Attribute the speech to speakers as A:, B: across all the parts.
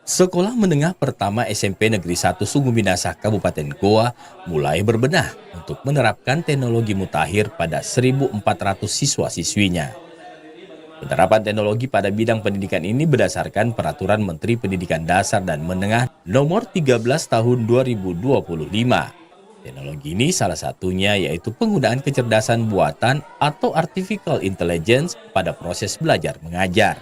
A: Sekolah Menengah Pertama SMP Negeri 1 Sungu Minasa Kabupaten Goa mulai berbenah untuk menerapkan teknologi mutakhir pada 1.400 siswa-siswinya. Penerapan teknologi pada bidang pendidikan ini berdasarkan Peraturan Menteri Pendidikan Dasar dan Menengah Nomor 13 Tahun 2025. Teknologi ini salah satunya yaitu penggunaan kecerdasan buatan atau artificial intelligence pada proses belajar mengajar.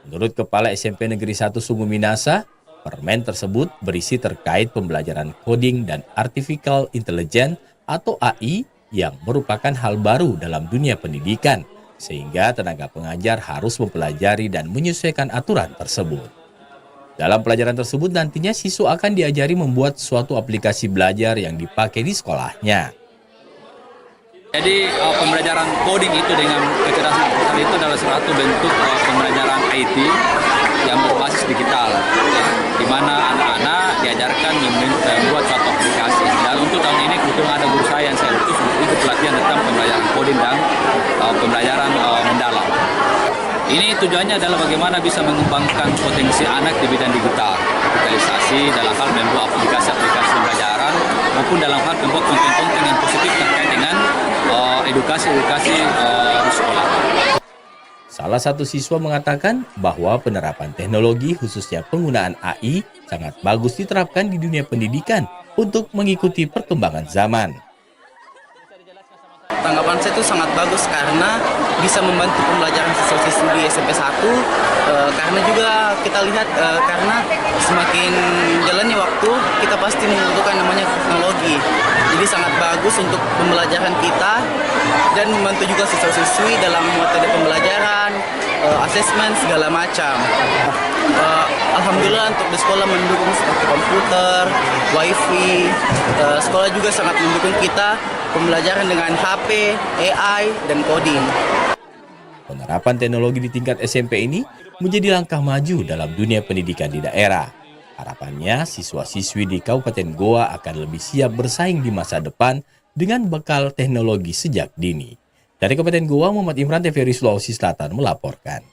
A: Menurut Kepala SMP Negeri 1 Sungu Minasa, permen tersebut berisi terkait pembelajaran coding dan artificial intelligence atau AI yang merupakan hal baru dalam dunia pendidikan, sehingga tenaga pengajar harus mempelajari dan menyesuaikan aturan tersebut. Dalam pelajaran tersebut nantinya siswa akan diajari membuat suatu aplikasi belajar yang dipakai di sekolahnya.
B: Jadi pembelajaran coding itu dengan kecerdasan artifisial itu adalah suatu bentuk pembelajaran IT yang berbasis digital, di mana anak-anak diajarkan membuat suatu aplikasi. Dan untuk tahun ini kebetulan ada guru saya yang saya utus untuk ikut pelatihan tentang pembelajaran coding dan pembelajaran mendalam. Ini tujuannya adalah bagaimana bisa mengembangkan potensi anak di bidang digital, digitalisasi dalam hal membuat aplikasi-aplikasi pembelajaran maupun dalam hal membuat konten-konten yang positif terkait dengan edukasi di sekolah.
A: Salah satu siswa mengatakan bahwa penerapan teknologi khususnya penggunaan AI sangat bagus diterapkan di dunia pendidikan untuk mengikuti perkembangan zaman.
C: Tanggapan saya itu sangat bagus karena bisa membantu pembelajaran siswa-siswi di SMP 1 karena juga kita lihat karena semakin jalannya waktu kita pasti membutuhkan namanya teknologi. Jadi sangat bagus untuk pembelajaran kita dan membantu juga siswa-siswi dalam metode pembelajaran, asesmen segala macam. Alhamdulillah untuk di sekolah mendukung seperti komputer, wifi, sekolah juga sangat mendukung kita pembelajaran dengan HP, AI, dan coding.
A: Penerapan teknologi di tingkat SMP ini menjadi langkah maju dalam dunia pendidikan di daerah. Harapannya siswa-siswi di Kabupaten Goa akan lebih siap bersaing di masa depan dengan bekal teknologi sejak dini. Dari Kabupaten Goa, Muhammad Imran, TVRI Sulawesi Selatan melaporkan.